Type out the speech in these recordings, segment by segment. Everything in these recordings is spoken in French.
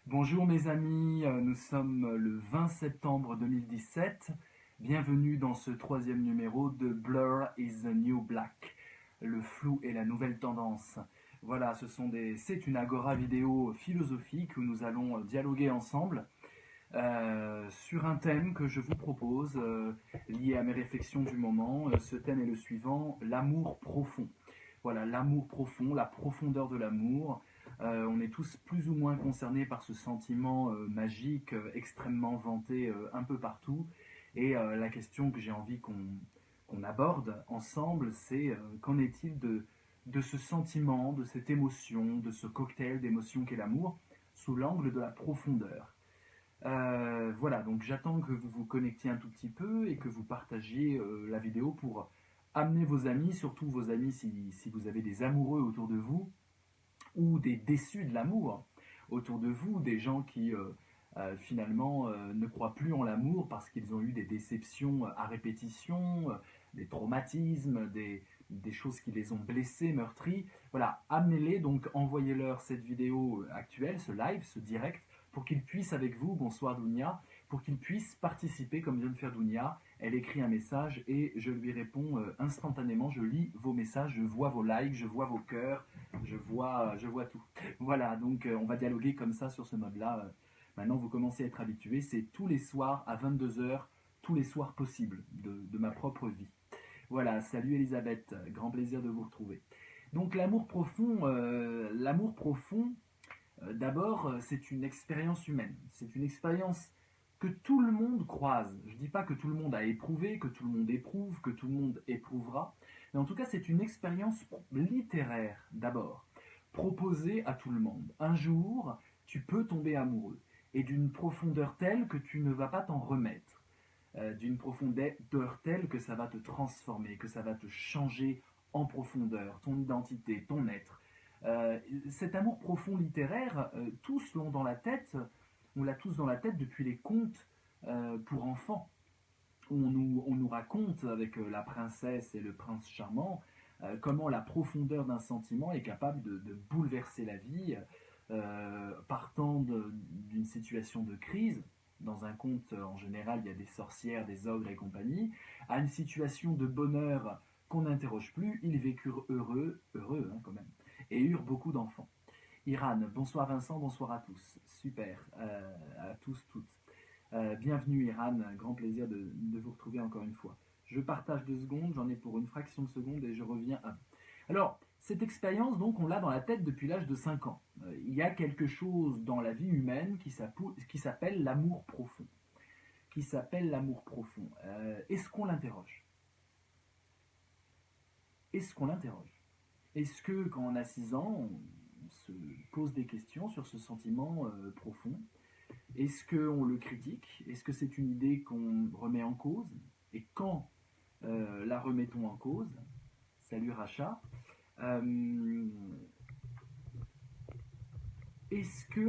Bonjour mes amis, nous sommes le 20 septembre 2017. Bienvenue dans ce troisième numéro de Blur is the New Black. Le flou est la nouvelle tendance. Voilà, c'est une agora vidéo philosophique où nous allons dialoguer ensemble sur un thème que je vous propose lié à mes réflexions du moment. Ce thème est le suivant, l'amour profond. Voilà, l'amour profond, la profondeur de l'amour. On est tous plus ou moins concernés par ce sentiment magique, extrêmement vanté un peu partout. Et la question que j'ai envie qu'on aborde ensemble, c'est qu'en est-il de ce sentiment, de cette émotion, de ce cocktail d'émotions qu'est l'amour, sous l'angle de la profondeur. Voilà, donc j'attends que vous vous connectiez un tout petit peu et que vous partagiez la vidéo pour amener vos amis, surtout vos amis si vous avez des amoureux autour de vous, ou des déçus de l'amour autour de vous, des gens qui finalement ne croient plus en l'amour parce qu'ils ont eu des déceptions à répétition, des traumatismes, des choses qui les ont blessés, meurtris. Voilà, amenez-les, donc envoyez-leur cette vidéo actuelle, ce live, ce direct, pour qu'ils puissent avec vous, bonsoir Dounia, pour qu'ils puissent participer comme vient de faire Dounia. Elle écrit un message et je lui réponds instantanément, je lis vos messages, je vois vos likes, je vois vos cœurs, je vois tout. Voilà, donc on va dialoguer comme ça sur ce mode-là. Maintenant, vous commencez à être habitués, c'est tous les soirs à 22 heures, tous les soirs possibles de ma propre vie. Voilà, salut Elisabeth, grand plaisir de vous retrouver. Donc l'amour profond, d'abord, c'est une expérience humaine. C'est une expérience que tout le monde croise. Je ne dis pas que tout le monde a éprouvé, que tout le monde éprouve, que tout le monde éprouvera. Mais en tout cas, c'est une expérience littéraire, d'abord, proposée à tout le monde. Un jour, tu peux tomber amoureux. Et d'une profondeur telle que tu ne vas pas t'en remettre. D'une profondeur telle que ça va te transformer, que ça va te changer en profondeur, ton identité, ton être. Cet amour profond littéraire, tous l'ont dans la tête, on l'a tous dans la tête depuis les contes pour enfants. On nous raconte avec la princesse et le prince charmant comment la profondeur d'un sentiment est capable de bouleverser la vie, partant d'une situation de crise. Dans un conte, en général, il y a des sorcières, des ogres et compagnie, à une situation de bonheur qu'on n'interroge plus. Ils vécurent heureux hein, quand même, et eurent beaucoup d'enfants. Iran, bonsoir Vincent, bonsoir à tous. Super, à tous, toutes. Bienvenue Iran, grand plaisir de vous retrouver encore une fois. Je partage 2 secondes, j'en ai pour une fraction de seconde et je reviens à vous. Alors, cette expérience, donc, on l'a dans la tête depuis l'âge de 5 ans. Il y a quelque chose dans la vie humaine qui s'appelle l'amour profond. Qui s'appelle l'amour profond. Est-ce qu'on l'interroge? Est-ce qu'on l'interroge? Est-ce que, quand on a 6 ans, on se pose des questions sur ce sentiment profond? Est-ce qu'on le critique? Est-ce que c'est une idée qu'on remet en cause? Et quand la remettons en cause? Salut Racha. Est-ce que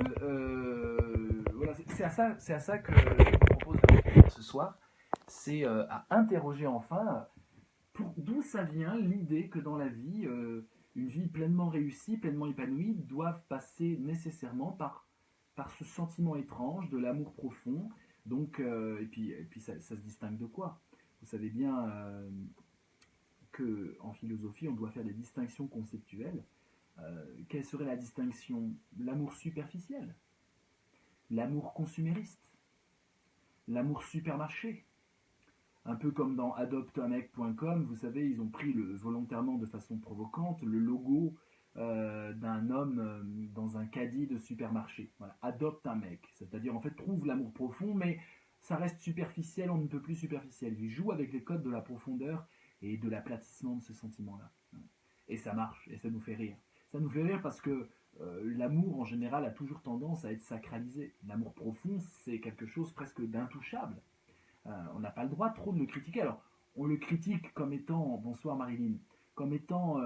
voilà, c'est à ça que je vous propose de réfléchir ce soir, c'est à interroger enfin d'où ça vient l'idée que dans la vie, une vie pleinement réussie, pleinement épanouie, doit passer nécessairement par ce sentiment étrange de l'amour profond. Donc, et puis ça se distingue de quoi? Vous savez bien qu'en philosophie, on doit faire des distinctions conceptuelles. Quelle serait la distinction? L'amour superficiel, l'amour consumériste, l'amour supermarché. Un peu comme dans adoptamec.com, vous savez, ils ont pris volontairement de façon provocante le logo d'un homme dans un caddie de supermarché. Voilà, adopte un mec, c'est-à-dire en fait trouve l'amour profond, mais ça reste superficiel, on ne peut plus superficiel. Il joue avec les codes de la profondeur et de l'aplatissement de ce sentiment-là. Et ça marche, et ça nous fait rire. Ça nous fait rire parce que l'amour en général a toujours tendance à être sacralisé. L'amour profond, c'est quelque chose presque d'intouchable. On n'a pas le droit trop de le critiquer. Alors, on le critique comme étant, bonsoir Marilyn, comme étant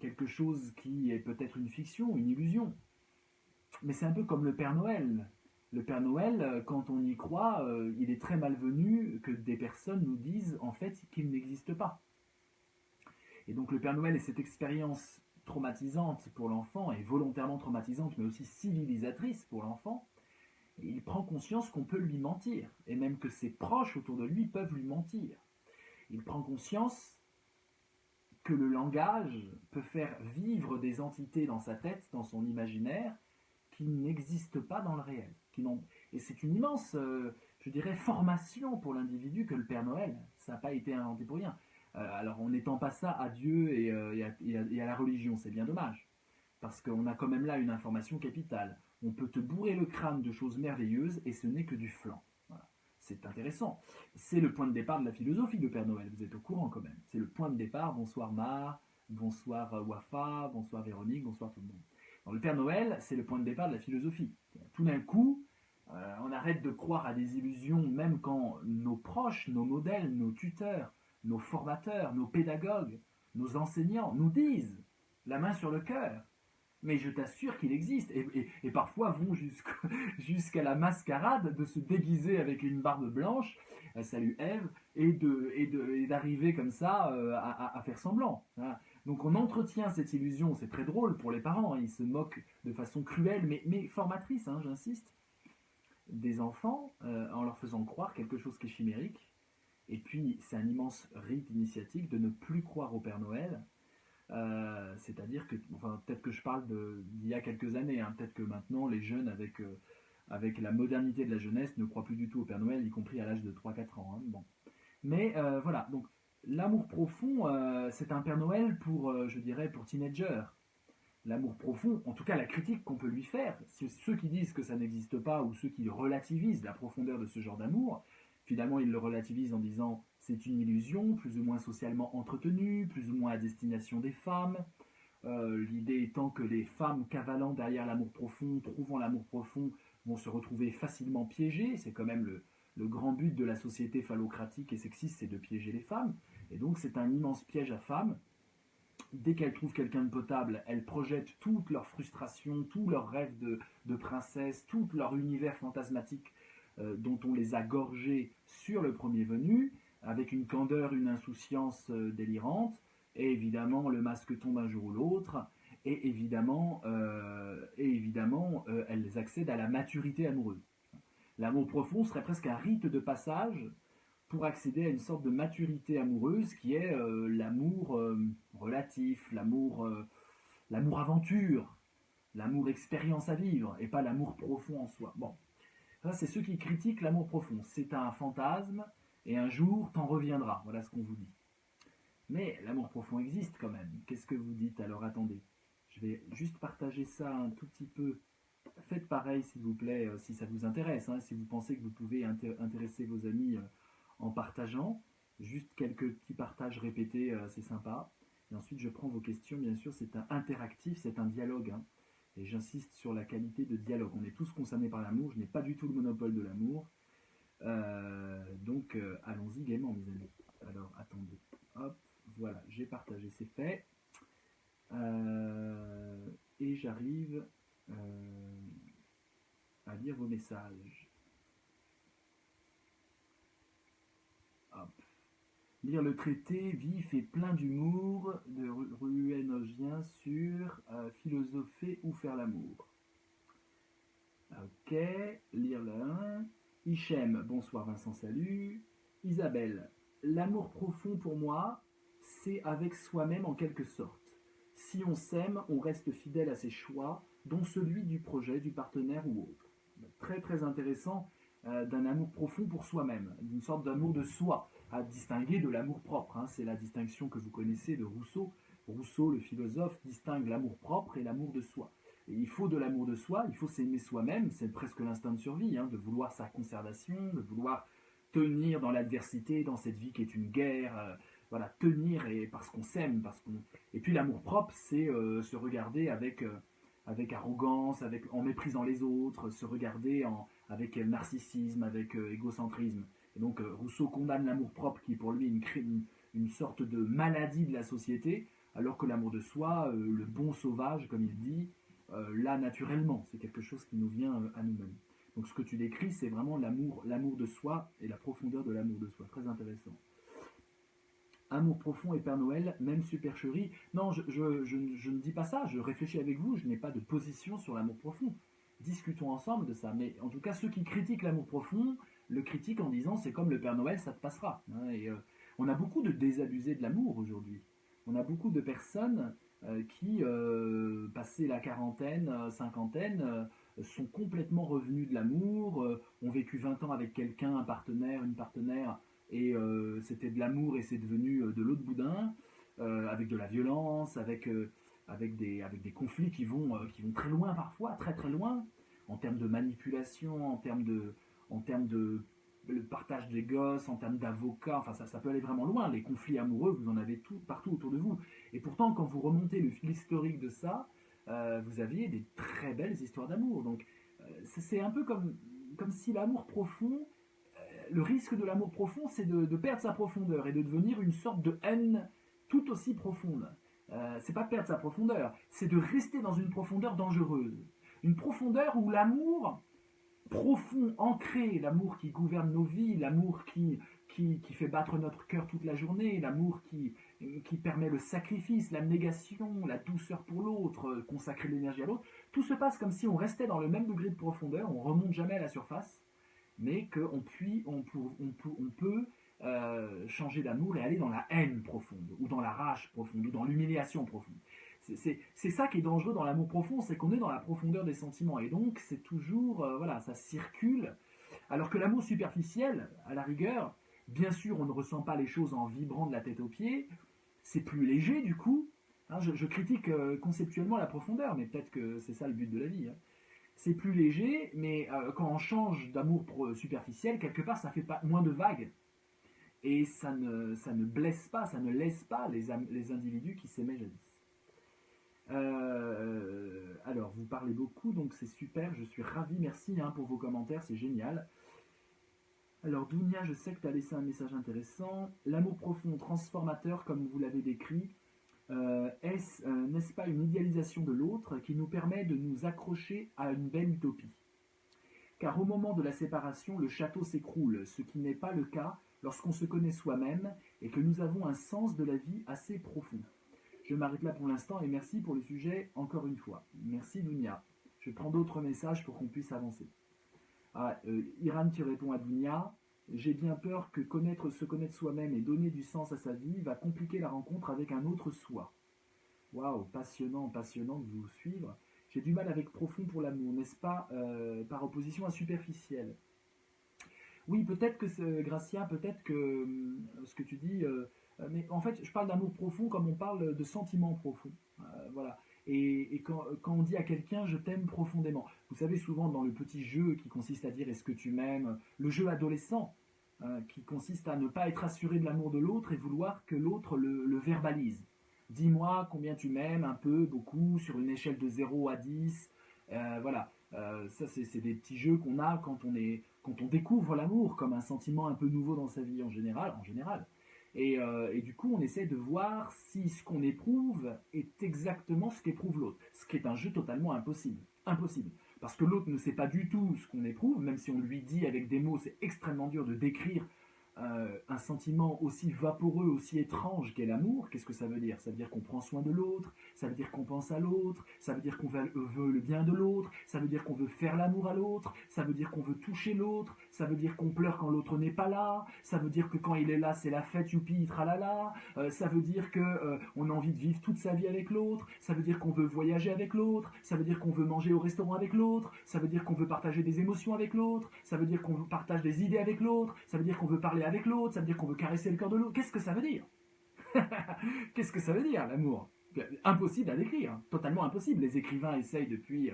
quelque chose qui est peut-être une fiction, une illusion. Mais c'est un peu comme le Père Noël. Le Père Noël, quand on y croit, il est très malvenu que des personnes nous disent en fait qu'il n'existe pas. Et donc le Père Noël est cette expérience traumatisante pour l'enfant, et volontairement traumatisante, mais aussi civilisatrice pour l'enfant, Et il prend conscience qu'on peut lui mentir, et même que ses proches autour de lui peuvent lui mentir. Il prend conscience que le langage peut faire vivre des entités dans sa tête, dans son imaginaire, qui n'existent pas dans le réel. Et c'est une immense, je dirais, formation pour l'individu que le Père Noël. Ça n'a pas été inventé pour rien. Alors, on n'étend pas ça à Dieu et à la religion, c'est bien dommage. Parce qu'on a quand même là une information capitale. On peut te bourrer le crâne de choses merveilleuses et ce n'est que du flan. Voilà. C'est intéressant. C'est le point de départ de la philosophie de Père Noël, vous êtes au courant quand même. C'est le point de départ. Bonsoir Mar, bonsoir Wafa, bonsoir Véronique, bonsoir tout le monde. Donc, le Père Noël, c'est le point de départ de la philosophie. Tout d'un coup, on arrête de croire à des illusions, même quand nos proches, nos modèles, nos tuteurs, nos formateurs, nos pédagogues, nos enseignants nous disent, la main sur le cœur, mais je t'assure qu'il existe, et parfois vont jusqu'à la mascarade de se déguiser avec une barbe blanche, salut Ève, et d'arriver comme ça à faire semblant. Voilà. Donc on entretient cette illusion, c'est très drôle pour les parents, hein, ils se moquent de façon cruelle, mais formatrice, hein, j'insiste, des enfants en leur faisant croire quelque chose qui est chimérique. Et puis c'est un immense rite initiatique de ne plus croire au Père Noël. C'est-à-dire que, enfin, peut-être que je parle d'il y a quelques années, hein, peut-être que maintenant les jeunes avec la modernité de la jeunesse ne croient plus du tout au Père Noël, y compris à l'âge de 3-4 ans. Hein, bon. Mais voilà, donc l'amour profond, c'est un Père Noël pour, je dirais, pour teenagers. L'amour profond, en tout cas la critique qu'on peut lui faire, ceux qui disent que ça n'existe pas ou ceux qui relativisent la profondeur de ce genre d'amour, finalement ils le relativisent en disant c'est une illusion, plus ou moins socialement entretenue, plus ou moins à destination des femmes. L'idée étant que les femmes cavalant derrière l'amour profond, trouvant l'amour profond, vont se retrouver facilement piégées. C'est quand même le grand but de la société phallocratique et sexiste, c'est de piéger les femmes. Et donc c'est un immense piège à femmes. Dès qu'elles trouvent quelqu'un de potable, elles projettent toute leur frustration, tous leurs rêves de princesse, tout leur univers fantasmatique dont on les a gorgés sur le premier venu, avec une candeur, une insouciance délirante, et évidemment le masque tombe un jour ou l'autre, et évidemment, elles accèdent à la maturité amoureuse. L'amour profond serait presque un rite de passage pour accéder à une sorte de maturité amoureuse qui est l'amour relatif, l'amour aventure, l'amour expérience à vivre, et pas l'amour profond en soi. Bon, ça c'est ceux qui critiquent l'amour profond. C'est un fantasme, et un jour t'en reviendras, voilà ce qu'on vous dit. Mais l'amour profond existe quand même. Qu'est-ce que vous dites? Alors attendez, je vais juste partager ça un tout petit peu. Faites pareil s'il vous plaît, si ça vous intéresse, hein, si vous pensez que vous pouvez intéresser vos amis en partageant, juste quelques petits partages répétés, c'est sympa. Et ensuite, je prends vos questions, bien sûr, c'est un interactif, c'est un dialogue. Hein, et j'insiste sur la qualité de dialogue. On est tous concernés par l'amour, je n'ai pas du tout le monopole de l'amour. Donc, allons-y gaiement, mes amis. Alors, attendez. Hop, voilà, j'ai partagé, c'est fait. Et j'arrive à lire vos messages. Hop. Lire le traité vif et plein d'humour de Ruénogien sur philosopher ou faire l'amour. Ok, lire le 1. Hichem, bonsoir Vincent, salut. Isabelle, l'amour profond pour moi, c'est avec soi-même en quelque sorte. Si on s'aime, on reste fidèle à ses choix, dont celui du projet, du partenaire ou autre. Très très intéressant, d'un amour profond pour soi-même, d'une sorte d'amour de soi, à distinguer de l'amour propre. Hein. C'est la distinction que vous connaissez de Rousseau. Rousseau, le philosophe, distingue l'amour propre et l'amour de soi. Et il faut de l'amour de soi, il faut s'aimer soi-même, c'est presque l'instinct de survie, hein, de vouloir sa conservation, de vouloir tenir dans l'adversité, dans cette vie qui est une guerre, voilà, tenir et parce qu'on s'aime, et puis l'amour propre, c'est se regarder avec arrogance, en méprisant les autres, se regarder avec narcissisme, avec égocentrisme. Et donc Rousseau condamne l'amour propre qui est pour lui une sorte de maladie de la société, alors que l'amour de soi, le bon sauvage, comme il dit, là naturellement, c'est quelque chose qui nous vient à nous-mêmes. Donc ce que tu décris, c'est vraiment l'amour de soi et la profondeur de l'amour de soi. Très intéressant. Amour profond et Père Noël, même supercherie. Non, je ne dis pas ça, je réfléchis avec vous, je n'ai pas de position sur l'amour profond. discutons ensemble de ça. Mais en tout cas, ceux qui critiquent l'amour profond, le critiquent en disant c'est comme le Père Noël, ça te passera. Hein, et on a beaucoup de désabusés de l'amour aujourd'hui. On a beaucoup de personnes qui, passé la quarantaine, cinquantaine, sont complètement revenus de l'amour, ont vécu 20 ans avec quelqu'un, un partenaire, une partenaire, et c'était de l'amour et c'est devenu de l'autre boudin, avec de la violence, avec des conflits qui vont très loin parfois, très très loin, en termes de manipulation, en termes de le partage des gosses, en termes d'avocats, enfin ça peut aller vraiment loin, les conflits amoureux, vous en avez tout, partout autour de vous. Et pourtant, quand vous remontez l'historique de ça, vous aviez des très belles histoires d'amour. Donc c'est un peu comme si l'amour profond, le risque de l'amour profond, c'est de perdre sa profondeur et de devenir une sorte de haine tout aussi profonde. C'est pas de perdre sa profondeur, c'est de rester dans une profondeur dangereuse. Une profondeur où l'amour profond, ancré, l'amour qui gouverne nos vies, l'amour qui fait battre notre cœur toute la journée, l'amour qui permet le sacrifice, l'abnégation, la douceur pour l'autre, consacrer l'énergie à l'autre, tout se passe comme si on restait dans le même degré de profondeur, on remonte jamais à la surface, mais on peut changer d'amour et aller dans la haine profonde, ou dans la rage profonde, ou dans l'humiliation profonde. C'est ça qui est dangereux dans l'amour profond, c'est qu'on est dans la profondeur des sentiments, et donc c'est toujours, voilà, ça circule, alors que l'amour superficiel, à la rigueur, bien sûr on ne ressent pas les choses en vibrant de la tête aux pieds, c'est plus léger du coup, hein, je critique conceptuellement la profondeur, mais peut-être que c'est ça le but de la vie, hein. C'est plus léger, mais quand on change d'amour superficiel, quelque part ça fait pas moins de vagues, et ça ne blesse pas, ça ne laisse pas les individus qui s'aimaient jadis. Alors, vous parlez beaucoup, donc c'est super, je suis ravi, merci hein, pour vos commentaires, c'est génial. Alors, Dounia, je sais que tu as laissé un message intéressant. L'amour profond, transformateur, comme vous l'avez décrit, n'est-ce pas une idéalisation de l'autre qui nous permet de nous accrocher à une belle utopie? Car au moment de la séparation, le château s'écroule, ce qui n'est pas le cas lorsqu'on se connaît soi-même et que nous avons un sens de la vie assez profond. Je m'arrête là pour l'instant et merci pour le sujet encore une fois. Merci Dounia. Je prends d'autres messages pour qu'on puisse avancer. Iran, tu réponds à Dounia. J'ai bien peur que se connaître soi-même et donner du sens à sa vie va compliquer la rencontre avec un autre soi. Waouh, passionnant, passionnant de vous suivre. J'ai du mal avec profond pour l'amour, n'est-ce pas, par opposition à superficiel. Oui, peut-être que, Gracia, peut-être que ce que tu dis, mais en fait, je parle d'amour profond comme on parle de sentiments profonds. Voilà. Et quand on dit à quelqu'un je t'aime profondément, vous savez, souvent dans le petit jeu qui consiste à dire est-ce que tu m'aimes, le jeu adolescent qui consiste à ne pas être assuré de l'amour de l'autre et vouloir que l'autre le verbalise. Dis-moi combien tu m'aimes, un peu, beaucoup, sur une échelle de 0 à 10. Voilà. Ça, c'est des petits jeux qu'on a quand on découvre l'amour comme un sentiment un peu nouveau dans sa vie en général. Et du coup, on essaie de voir si ce qu'on éprouve est exactement ce qu'éprouve l'autre. Ce qui est un jeu totalement impossible. Impossible. Parce que l'autre ne sait pas du tout ce qu'on éprouve, même si on lui dit avec des mots, c'est extrêmement dur de décrire un sentiment aussi vaporeux, aussi étrange qu'est l'amour. Qu'est-ce que ça veut dire? Ça veut dire qu'on prend soin de l'autre, ça veut dire qu'on pense à l'autre, ça veut dire qu'on veut le bien de l'autre, ça veut dire qu'on veut faire l'amour à l'autre, ça veut dire qu'on veut toucher l'autre, ça veut dire qu'on pleure quand l'autre n'est pas là, ça veut dire que quand il est là, c'est la fête, youpi, tralala, ça veut dire qu'on a envie de vivre toute sa vie avec l'autre, ça veut dire qu'on veut voyager avec l'autre, ça veut dire qu'on veut manger au restaurant avec l'autre, ça veut dire qu'on veut partager des émotions avec l'autre, ça veut dire qu'on partage des idées avec l'autre, ça veut dire qu'on veut parler avec l'autre, ça veut dire qu'on veut caresser le cœur de l'autre. Qu'est-ce que ça veut dire? Qu'est-ce que ça veut dire, l'amour? Impossible à décrire, totalement impossible. Les écrivains essayent depuis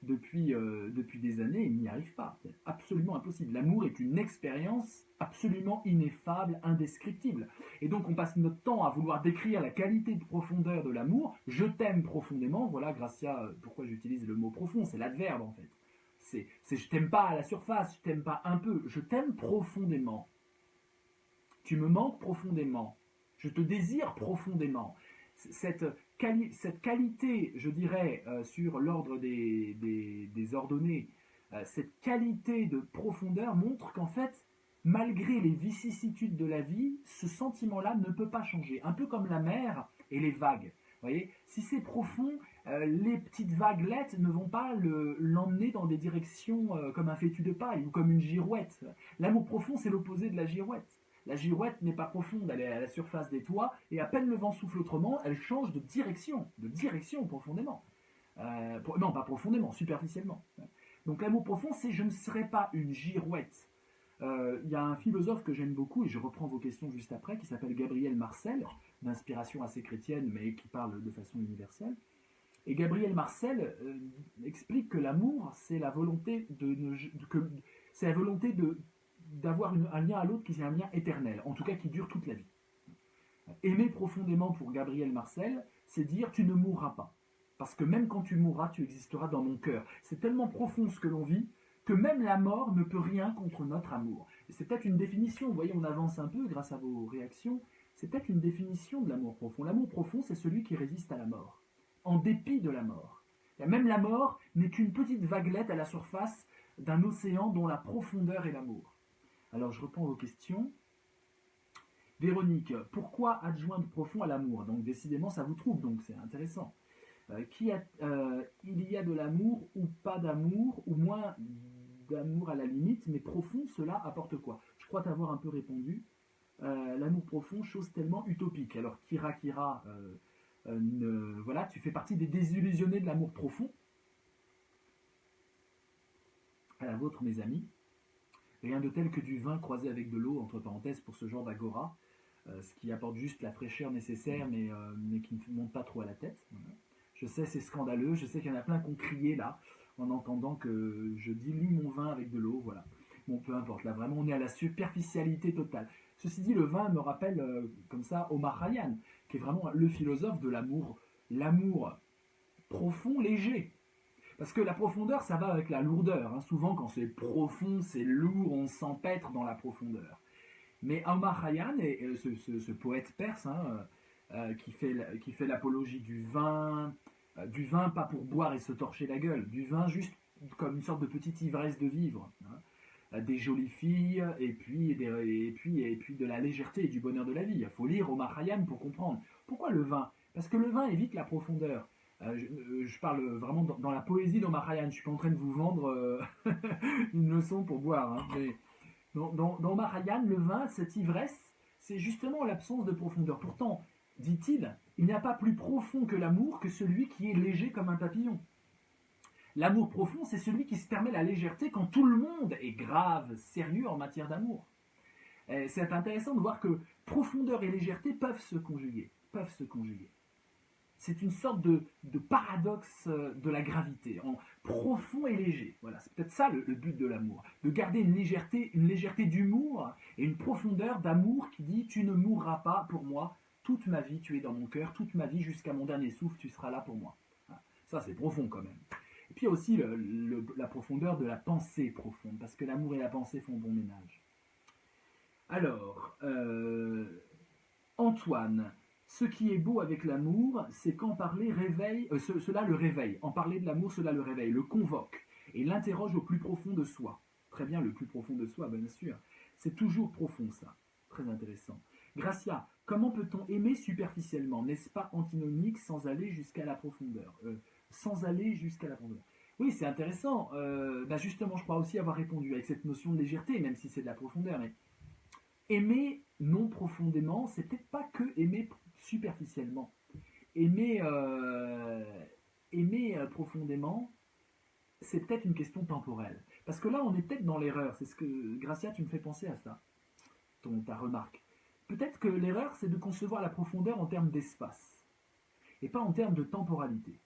des années, ils n'y arrivent pas. C'est absolument impossible. L'amour est une expérience absolument ineffable, indescriptible. Et donc on passe notre temps à vouloir décrire la qualité de profondeur de l'amour. Je t'aime profondément, voilà, Gracia, pourquoi j'utilise le mot profond, c'est l'adverbe en fait. C'est je t'aime pas à la surface, je t'aime pas un peu, je t'aime profondément. Tu me manques profondément. Je te désire profondément. Cette qualité, je dirais, sur l'ordre des ordonnées, cette qualité de profondeur montre qu'en fait, malgré les vicissitudes de la vie, ce sentiment-là ne peut pas changer. Un peu comme la mer et les vagues. Voyez, si c'est profond, les petites vaguelettes ne vont pas l'emmener dans des directions comme un fétu de paille ou comme une girouette. L'amour profond, c'est l'opposé de la girouette. La girouette n'est pas profonde, elle est à la surface des toits, et à peine le vent souffle autrement, elle change de direction profondément. Non, pas profondément, superficiellement. Donc l'amour profond, c'est je ne serai pas une girouette. Il y a un philosophe que j'aime beaucoup, et je reprends vos questions juste après, qui s'appelle Gabriel Marcel, d'inspiration assez chrétienne, mais qui parle de façon universelle. Et Gabriel Marcel explique que l'amour, c'est la volonté c'est la volonté d'avoir un lien à l'autre qui est un lien éternel, en tout cas qui dure toute la vie. Aimer profondément pour Gabriel Marcel, c'est dire tu ne mourras pas. Parce que même quand tu mourras, tu existeras dans mon cœur. C'est tellement profond ce que l'on vit que même la mort ne peut rien contre notre amour. Et c'est peut-être une définition, vous voyez, on avance un peu grâce à vos réactions, c'est peut-être une définition de l'amour profond. L'amour profond, c'est celui qui résiste à la mort, en dépit de la mort. Et même la mort n'est qu'une petite vaguelette à la surface d'un océan dont la profondeur est l'amour. Alors je reprends vos questions. Véronique, pourquoi adjoindre profond à l'amour? Donc décidément ça vous trouble, donc c'est intéressant. Il y a de l'amour ou pas d'amour, ou moins d'amour à la limite, mais profond, cela apporte quoi? Je crois t'avoir un peu répondu. L'amour profond, chose tellement utopique. Alors Kira, voilà, tu fais partie des désillusionnés de l'amour profond. À la vôtre, mes amis. Rien de tel que du vin croisé avec de l'eau, entre parenthèses, pour ce genre d'agora, ce qui apporte juste la fraîcheur nécessaire, mais qui ne monte pas trop à la tête. Voilà. Je sais, c'est scandaleux, je sais qu'il y en a plein qui ont crié là, en entendant que je dilue mon vin avec de l'eau, voilà. Bon, peu importe, là vraiment on est à la superficialité totale. Ceci dit, le vin me rappelle, comme ça, Omar Khayyam, qui est vraiment le philosophe de l'amour profond, léger. Parce que la profondeur, ça va avec la lourdeur. Hein. Souvent, quand c'est profond, c'est lourd, on s'empêtre dans la profondeur. Mais Omar Khayyam, ce poète perse, hein, qui fait l'apologie du vin pas pour boire et se torcher la gueule, du vin juste comme une sorte de petite ivresse de vivre, hein, des jolies filles et puis de la légèreté et du bonheur de la vie. Il faut lire Omar Khayyam pour comprendre. Pourquoi le vin? Parce que le vin évite la profondeur. Je parle vraiment dans la poésie d'Omar Khayyam. Je ne suis pas en train de vous vendre une leçon pour boire, hein, mais dans Omar Khayyam, le vin, cette ivresse, c'est justement l'absence de profondeur. Pourtant, dit-il, il n'y a pas plus profond que l'amour que celui qui est léger comme un papillon. L'amour profond, c'est celui qui se permet la légèreté quand tout le monde est grave, sérieux en matière d'amour. C'est intéressant de voir que profondeur et légèreté peuvent se conjuguer. C'est une sorte de paradoxe de la gravité, en profond et léger. Voilà, c'est peut-être ça le but de l'amour, de garder une légèreté d'humour et une profondeur d'amour qui dit tu ne mourras pas pour moi, toute ma vie tu es dans mon cœur, toute ma vie jusqu'à mon dernier souffle tu seras là pour moi. Voilà. Ça c'est profond quand même. Et puis il y a aussi la profondeur de la pensée profonde, parce que l'amour et la pensée font bon ménage. Alors, Antoine, ce qui est beau avec l'amour, c'est qu'en parler cela le réveille. En parler de l'amour, cela le réveille, le convoque et l'interroge au plus profond de soi. Très bien, le plus profond de soi, bien sûr. C'est toujours profond, ça. Très intéressant. Gracia, comment peut-on aimer superficiellement? N'est-ce pas antinomique sans aller jusqu'à la profondeur? Sans aller jusqu'à la profondeur. Oui, c'est intéressant. Justement, je crois aussi avoir répondu avec cette notion de légèreté, même si c'est de la profondeur. Mais aimer non profondément, c'est peut-être pas que aimer superficiellement. Aimer profondément, c'est peut-être une question temporelle. Parce que là, on est peut-être dans l'erreur. C'est ce que, Gracia, tu me fais penser à ça, ta remarque. Peut-être que l'erreur, c'est de concevoir la profondeur en termes d'espace, et pas en termes de temporalité.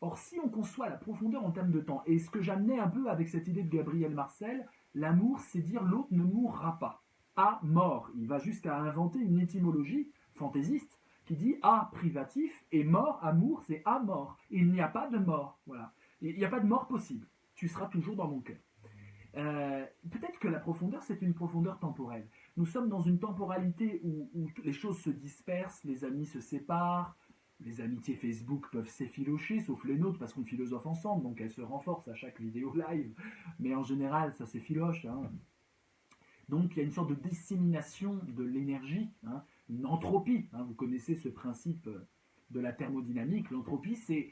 Or, si on conçoit la profondeur en termes de temps, et ce que j'amenais un peu avec cette idée de Gabriel Marcel, l'amour, c'est dire l'autre ne mourra pas. À mort. Il va jusqu'à inventer une étymologie fantaisiste qui dit à privatif et mort, amour, c'est à mort. Il n'y a pas de mort. Voilà. Il n'y a pas de mort possible. Tu seras toujours dans mon cœur. Peut-être que la profondeur, c'est une profondeur temporelle. Nous sommes dans une temporalité où les choses se dispersent, les amis se séparent, les amitiés Facebook peuvent s'effilocher, sauf les nôtres, parce qu'on philosophe ensemble, donc elles se renforcent à chaque vidéo live. Mais en général, ça s'effiloche. Hein. Donc il y a une sorte de dissémination de l'énergie, hein, une entropie. Hein, vous connaissez ce principe de la thermodynamique. L'entropie, c'est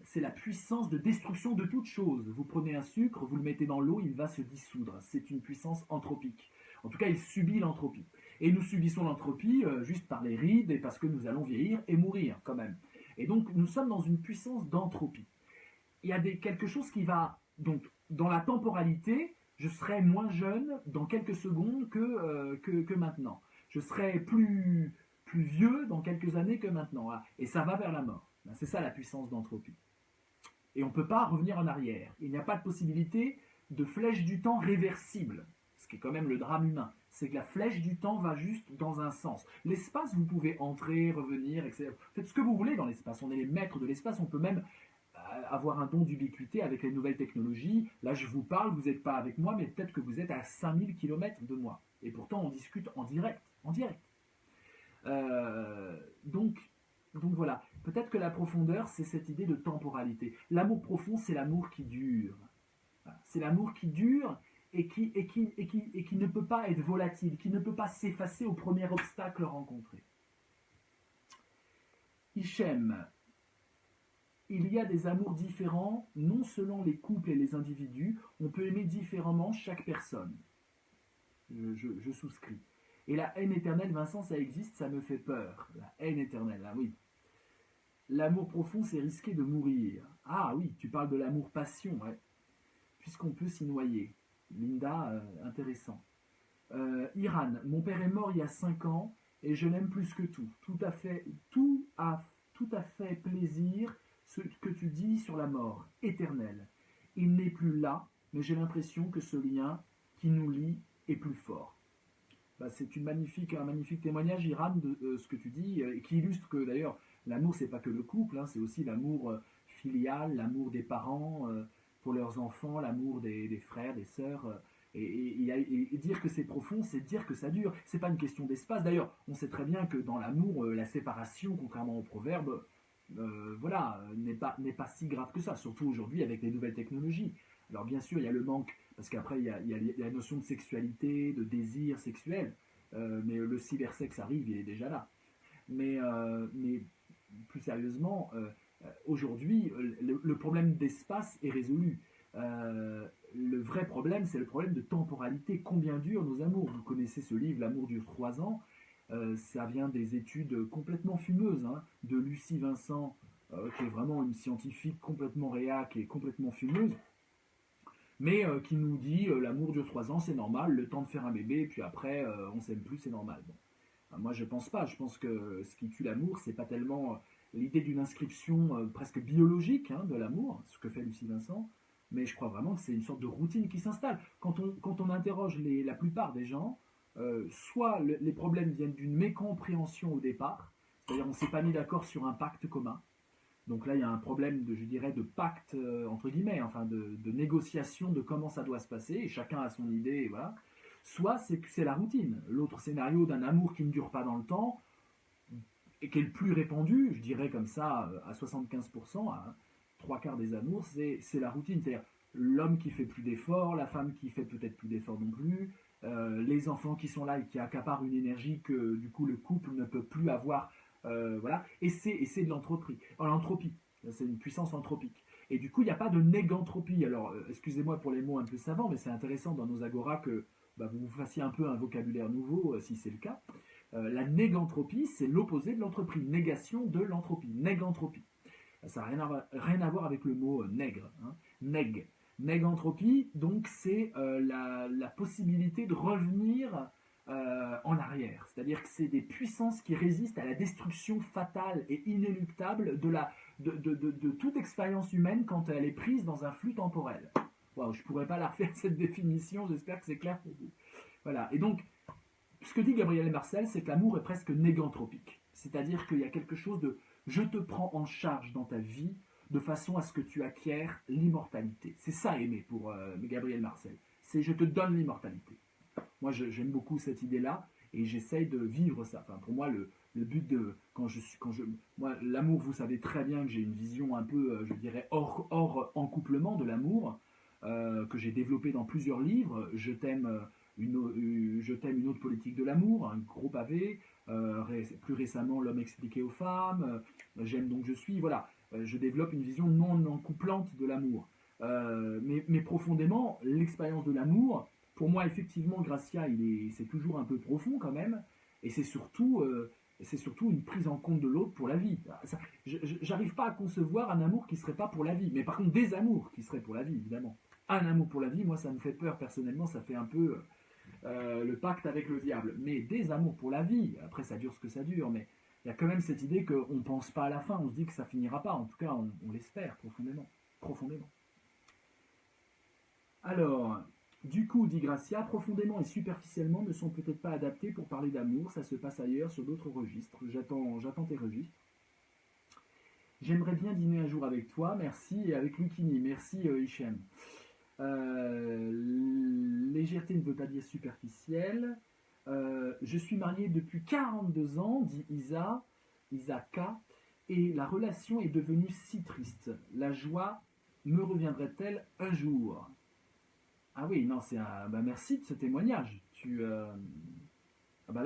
c'est la puissance de destruction de toute chose. Vous prenez un sucre, vous le mettez dans l'eau, il va se dissoudre. C'est une puissance anthropique. En tout cas, il subit l'entropie. Et nous subissons l'entropie juste par les rides et parce que nous allons vieillir et mourir quand même. Et donc, nous sommes dans une puissance d'entropie. Il y a quelque chose qui va... Donc, dans la temporalité, je serai moins jeune dans quelques secondes que maintenant. Je serai plus vieux dans quelques années que maintenant. Voilà. Et ça va vers la mort. C'est ça la puissance d'entropie. Et on ne peut pas revenir en arrière. Il n'y a pas de possibilité de flèche du temps réversible. Ce qui est quand même le drame humain. C'est que la flèche du temps va juste dans un sens. L'espace, vous pouvez entrer, revenir, etc. Faites ce que vous voulez dans l'espace. On est les maîtres de l'espace. On peut même avoir un don d'ubiquité avec les nouvelles technologies. Là, je vous parle, vous n'êtes pas avec moi, mais peut-être que vous êtes à 5000 km de moi. Et pourtant, on discute en direct. En direct. Donc voilà. Peut-être que la profondeur, c'est cette idée de temporalité. L'amour profond, c'est l'amour qui dure. C'est l'amour qui dure et qui ne peut pas être volatile, qui ne peut pas s'effacer au premier obstacle rencontré. Hichem, il y a des amours différents, non selon les couples et les individus, on peut aimer différemment chaque personne. Je souscris. Et la haine éternelle, Vincent, ça existe, ça me fait peur. La haine éternelle, ah oui. L'amour profond, c'est risquer de mourir. Ah oui, tu parles de l'amour-passion, ouais. Puisqu'on peut s'y noyer. Linda, intéressant. Iran, mon père est mort il y a 5 ans et je l'aime plus que tout. Tout à fait plaisir ce que tu dis sur la mort éternelle. Il n'est plus là, mais j'ai l'impression que ce lien qui nous lie est plus fort. Bah, c'est un magnifique témoignage, Iran, de ce que tu dis, et qui illustre que d'ailleurs l'amour c'est pas que le couple, hein, c'est aussi l'amour filial, l'amour des parents pour leurs enfants, l'amour des frères, des sœurs. Et dire que c'est profond, c'est dire que ça dure. C'est pas une question d'espace. D'ailleurs, on sait très bien que dans l'amour, la séparation, contrairement au proverbe, n'est pas si grave que ça. Surtout aujourd'hui avec les nouvelles technologies. Alors bien sûr, il y a le manque, parce qu'après il y a la notion de sexualité, de désir sexuel, mais le cybersexe arrive, il est déjà là. Mais plus sérieusement, aujourd'hui, le problème d'espace est résolu. Le vrai problème, c'est le problème de temporalité. Combien durent nos amours? Vous connaissez ce livre, L'amour dure 3 ans. Ça vient des études complètement fumeuses hein, de Lucie Vincent, qui est vraiment une scientifique complètement réac et complètement fumeuse, mais qui nous dit l'amour dure 3 ans, c'est normal, le temps de faire un bébé, et puis après, on s'aime plus, c'est normal. Bon. Moi, je pense pas. Je pense que ce qui tue l'amour, c'est pas tellement l'idée d'une inscription presque biologique hein, de l'amour, ce que fait Lucie Vincent, mais je crois vraiment que c'est une sorte de routine qui s'installe. Quand on interroge la plupart des gens, soit les problèmes viennent d'une mécompréhension au départ, c'est-à-dire on ne s'est pas mis d'accord sur un pacte commun. Donc là, il y a un problème, je dirais, de pacte, entre guillemets, enfin de négociation de comment ça doit se passer, et chacun a son idée, et voilà. Soit c'est la routine. L'autre scénario d'un amour qui ne dure pas dans le temps, et qui est le plus répandu, je dirais comme ça, à 75%, à 3/4 des amours, c'est la routine. C'est-à-dire l'homme qui fait plus d'efforts, la femme qui fait peut-être plus d'efforts non plus, les enfants qui sont là et qui accaparent une énergie que du coup le couple ne peut plus avoir. Voilà. Et c'est de l'entropie. L'entropie, c'est une puissance anthropique. Et du coup, il n'y a pas de négantropie. Alors, excusez-moi pour les mots un peu savants, mais c'est intéressant dans nos agoras que vous fassiez un peu un vocabulaire nouveau, si c'est le cas. La négantropie, c'est l'opposé de l'entropie. Négation de l'entropie. Négantropie. Ça n'a rien à voir avec le mot nègre. Hein. Négantropie, donc, c'est la possibilité de revenir en arrière. C'est-à-dire que c'est des puissances qui résistent à la destruction fatale et inéluctable de toute expérience humaine quand elle est prise dans un flux temporel. Wow, je ne pourrais pas la refaire cette définition, j'espère que c'est clair pour vous. Voilà, et donc, ce que dit Gabriel Marcel, c'est que l'amour est presque négantropique. C'est-à-dire qu'il y a quelque chose de « je te prends en charge dans ta vie de façon à ce que tu acquières l'immortalité ». C'est ça aimer pour Gabriel Marcel. C'est « je te donne l'immortalité ». Moi, j'aime beaucoup cette idée-là et j'essaye de vivre ça. Enfin, pour moi, le but de moi, l'amour, vous savez très bien que j'ai une vision un peu, je dirais, hors encouplement de l'amour que j'ai développé dans plusieurs livres. Je t'aime Je t'aime, une autre politique de l'amour, un gros pavé. Plus récemment, L'homme expliqué aux femmes. J'aime donc je suis. Voilà, je développe une vision non encouplante de l'amour. Mais profondément, l'expérience de l'amour, pour moi, effectivement, Gracia, c'est toujours un peu profond quand même. Et c'est surtout une prise en compte de l'autre pour la vie. J'arrive pas à concevoir un amour qui serait pas pour la vie. Mais par contre, des amours qui seraient pour la vie, évidemment. Un amour pour la vie, moi, ça me fait peur personnellement. Ça fait un peu le pacte avec le diable. Mais des amours pour la vie, après, ça dure ce que ça dure. Mais il y a quand même cette idée qu'on ne pense pas à la fin. On se dit que ça finira pas. En tout cas, on l'espère profondément. Profondément. Alors, du coup, dit Gracia, profondément et superficiellement ne sont peut-être pas adaptés pour parler d'amour, ça se passe ailleurs, sur d'autres registres. J'attends tes registres. J'aimerais bien dîner un jour avec toi, merci, et avec Lucini, merci Hichem. Légèreté ne veut pas dire superficielle. Je suis marié depuis 42 ans, dit Isaka, et la relation est devenue si triste. La joie me reviendrait-elle un jour? Ah oui, non, merci de ce témoignage. Là,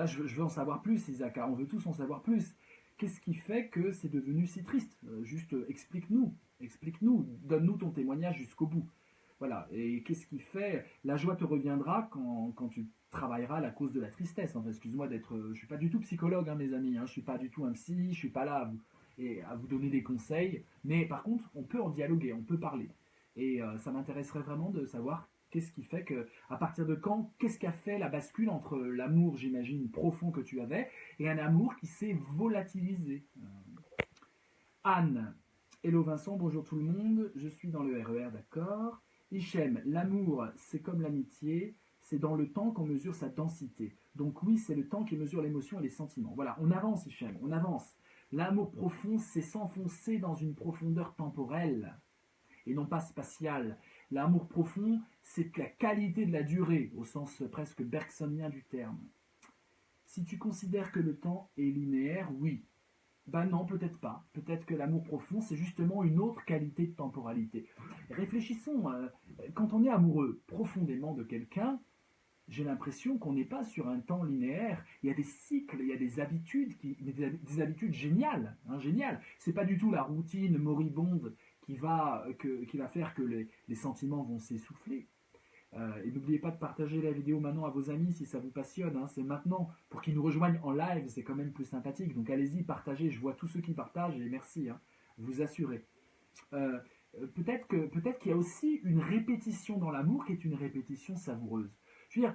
je veux en savoir plus, Isaka. On veut tous en savoir plus. Qu'est-ce qui fait que c'est devenu si triste? Juste explique-nous, donne-nous ton témoignage jusqu'au bout. Voilà, et qu'est-ce qui fait... La joie te reviendra quand tu travailleras la cause de la tristesse. Enfin, excuse-moi d'être... Je ne suis pas du tout psychologue, hein, mes amis. Je ne suis pas du tout un psy, je ne suis pas là à vous donner des conseils. Mais par contre, on peut en dialoguer, on peut parler. Et ça m'intéresserait vraiment de savoir qu'est-ce qui fait que, à partir de quand, qu'est-ce qui a fait la bascule entre l'amour, j'imagine, profond que tu avais, et un amour qui s'est volatilisé. Anne, hello Vincent, bonjour tout le monde, je suis dans le RER, d'accord. Hichem, l'amour, c'est comme l'amitié, c'est dans le temps qu'on mesure sa densité. Donc oui, c'est le temps qui mesure l'émotion et les sentiments. Voilà, on avance Hichem, on avance. L'amour profond, c'est s'enfoncer dans une profondeur temporelle et non pas spatiale. L'amour profond, c'est la qualité de la durée, au sens presque bergsonien du terme. Si tu considères que le temps est linéaire, oui. Ben non, peut-être pas. Peut-être que l'amour profond, c'est justement une autre qualité de temporalité. Réfléchissons, quand on est amoureux profondément de quelqu'un, j'ai l'impression qu'on n'est pas sur un temps linéaire. Il y a des cycles, il y a des habitudes, des habitudes géniales. Géniales. C'est pas du tout la routine moribonde qui va faire que les sentiments vont s'essouffler. Et n'oubliez pas de partager la vidéo maintenant à vos amis si ça vous passionne. C'est maintenant, pour qu'ils nous rejoignent en live, c'est quand même plus sympathique. Donc allez-y, partagez. Je vois tous ceux qui partagent et merci. Vous assurez. Peut-être qu'il y a aussi une répétition dans l'amour qui est une répétition savoureuse. Je veux dire,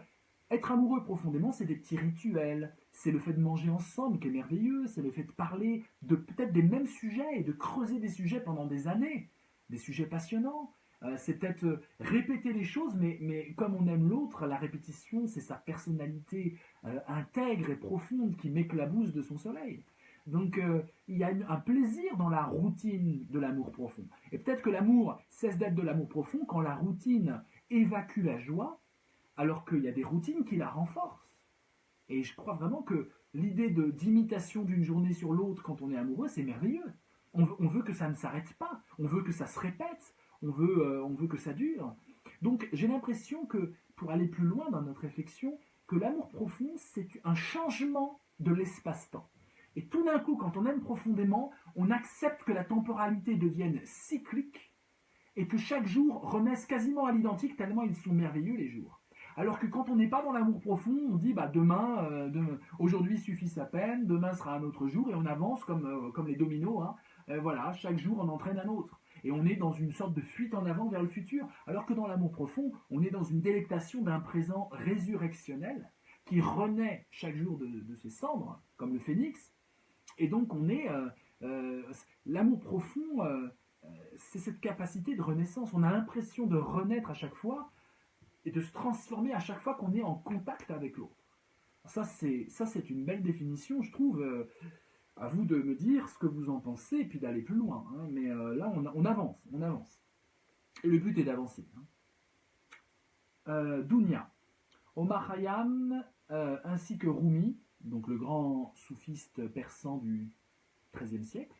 être amoureux profondément, c'est des petits rituels, c'est le fait de manger ensemble qui est merveilleux, c'est le fait de parler de peut-être des mêmes sujets et de creuser des sujets pendant des années, des sujets passionnants. C'est peut-être répéter les choses, mais comme on aime l'autre, la répétition, c'est sa personnalité intègre et profonde qui m'éclabousse de son soleil. Donc il y a un plaisir dans la routine de l'amour profond. Et peut-être que l'amour cesse d'être de l'amour profond quand la routine évacue la joie, alors qu'il y a des routines qui la renforcent. Et je crois vraiment que l'idée d'imitation d'une journée sur l'autre quand on est amoureux, c'est merveilleux. On veut que ça ne s'arrête pas, on veut que ça se répète, on veut que ça dure. Donc j'ai l'impression que, pour aller plus loin dans notre réflexion, que l'amour profond, c'est un changement de l'espace-temps. Et tout d'un coup, quand on aime profondément, on accepte que la temporalité devienne cyclique et que chaque jour renaisse quasiment à l'identique tellement ils sont merveilleux les jours. Alors que quand on n'est pas dans l'amour profond, on dit demain, aujourd'hui suffit sa peine, demain sera un autre jour, et on avance comme les dominos. Voilà, chaque jour on entraîne un autre. Et on est dans une sorte de fuite en avant vers le futur. Alors que dans l'amour profond, on est dans une délectation d'un présent résurrectionnel qui renaît chaque jour de ses cendres, comme le phénix. Et donc on est... l'amour profond, c'est cette capacité de renaissance. On a l'impression de renaître à chaque fois et de se transformer à chaque fois qu'on est en contact avec l'autre. Ça, c'est une belle définition, je trouve. À vous de me dire ce que vous en pensez et puis d'aller plus loin. Mais là, on avance. Et le but est d'avancer. Dounia. Omar Khayyam, ainsi que Rumi, donc le grand soufiste persan du XIIIe siècle,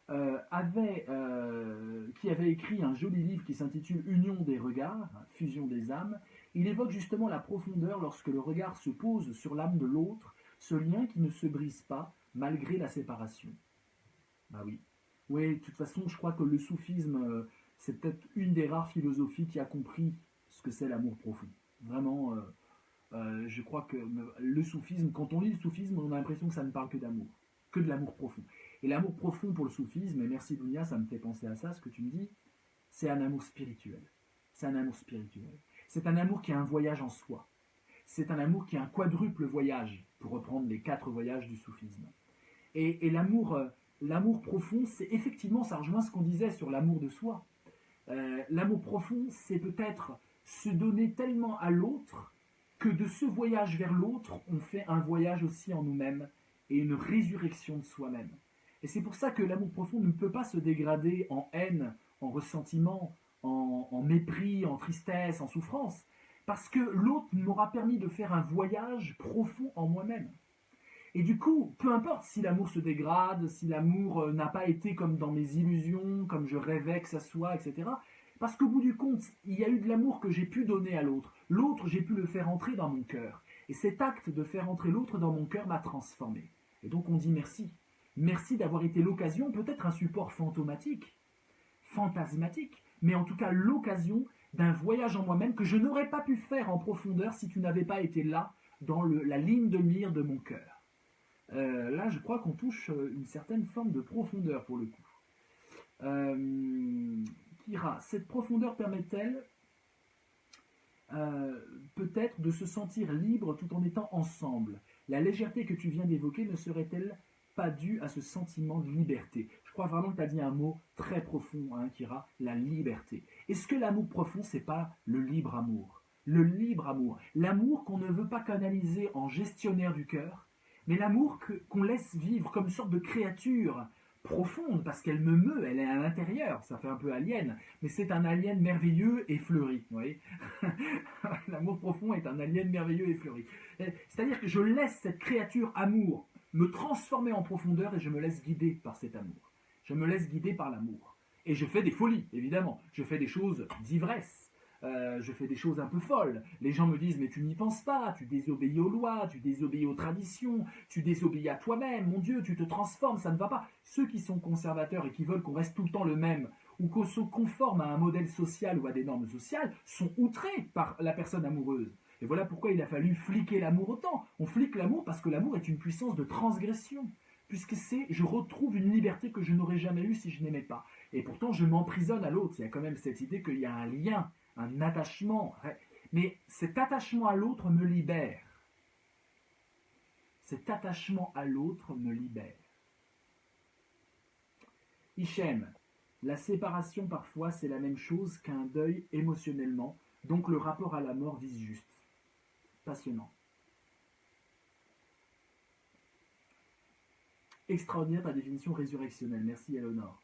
qui avait écrit un joli livre qui s'intitule Union des regards, fusion des âmes. Il évoque justement la profondeur lorsque le regard se pose sur l'âme de l'autre, ce lien qui ne se brise pas malgré la séparation. Bah oui. Oui, de toute façon, je crois que le soufisme, c'est peut-être une des rares philosophies qui a compris ce que c'est l'amour profond. Vraiment, je crois que le soufisme, quand on lit le soufisme, on a l'impression que ça ne parle que d'amour, que de l'amour profond. Et l'amour profond pour le soufisme, et merci Dounia, ça me fait penser à ça, ce que tu me dis, c'est un amour spirituel. C'est un amour spirituel. C'est un amour qui a un voyage en soi. C'est un amour qui a un quadruple voyage, pour reprendre les 4 voyages du soufisme. Et l'amour profond, c'est effectivement, ça rejoint ce qu'on disait sur l'amour de soi. L'amour profond, c'est peut-être se donner tellement à l'autre que de ce voyage vers l'autre, on fait un voyage aussi en nous-mêmes et une résurrection de soi-même. Et c'est pour ça que l'amour profond ne peut pas se dégrader en haine, en ressentiment, en mépris, en tristesse, en souffrance, parce que l'autre m'aura permis de faire un voyage profond en moi-même. Et du coup, peu importe si l'amour se dégrade, si l'amour n'a pas été comme dans mes illusions, comme je rêvais que ça soit, etc. Parce qu'au bout du compte, il y a eu de l'amour que j'ai pu donner à l'autre. L'autre, j'ai pu le faire entrer dans mon cœur. Et cet acte de faire entrer l'autre dans mon cœur m'a transformé. Et donc on dit merci. Merci d'avoir été l'occasion, peut-être un support fantomatique, fantasmatique, mais en tout cas l'occasion d'un voyage en moi-même que je n'aurais pas pu faire en profondeur si tu n'avais pas été là, dans la ligne de mire de mon cœur. Là, je crois qu'on touche une certaine forme de profondeur pour le coup. Kira, cette profondeur permet-elle peut-être de se sentir libre tout en étant ensemble? La légèreté que tu viens d'évoquer ne serait-elle pas due à ce sentiment de liberté? Je crois vraiment que tu as dit un mot très profond, hein, Kira, la liberté. Est-ce que l'amour profond, c'est pas le libre amour? Le libre amour. L'amour qu'on ne veut pas canaliser en gestionnaire du cœur, mais l'amour qu'on laisse vivre comme une sorte de créature profonde, parce qu'elle me meut, elle est à l'intérieur, ça fait un peu alien, mais c'est un alien merveilleux et fleuri, vous voyez. L'amour profond est un alien merveilleux et fleuri. C'est-à-dire que je laisse cette créature amour me transformer en profondeur et je me laisse guider par cet amour. Je me laisse guider par l'amour. Et je fais des folies, évidemment. Je fais des choses d'ivresse. Je fais des choses un peu folles. Les gens me disent, mais tu n'y penses pas, tu désobéis aux lois, tu désobéis aux traditions, tu désobéis à toi-même, mon Dieu, tu te transformes, ça ne va pas. Ceux qui sont conservateurs et qui veulent qu'on reste tout le temps le même, ou qu'on se conforme à un modèle social ou à des normes sociales, sont outrés par la personne amoureuse. Et voilà pourquoi il a fallu fliquer l'amour autant. On flique l'amour parce que l'amour est une puissance de transgression. Puisque je retrouve une liberté que je n'aurais jamais eue si je n'aimais pas. Et pourtant, je m'emprisonne à l'autre. Il y a quand même cette idée qu'il y a un lien, un attachement. Mais cet attachement à l'autre me libère. Cet attachement à l'autre me libère. Hichem, la séparation parfois c'est la même chose qu'un deuil émotionnellement, donc le rapport à la mort vise juste. Passionnant. Extraordinaire ta définition résurrectionnelle. Merci Eleonore.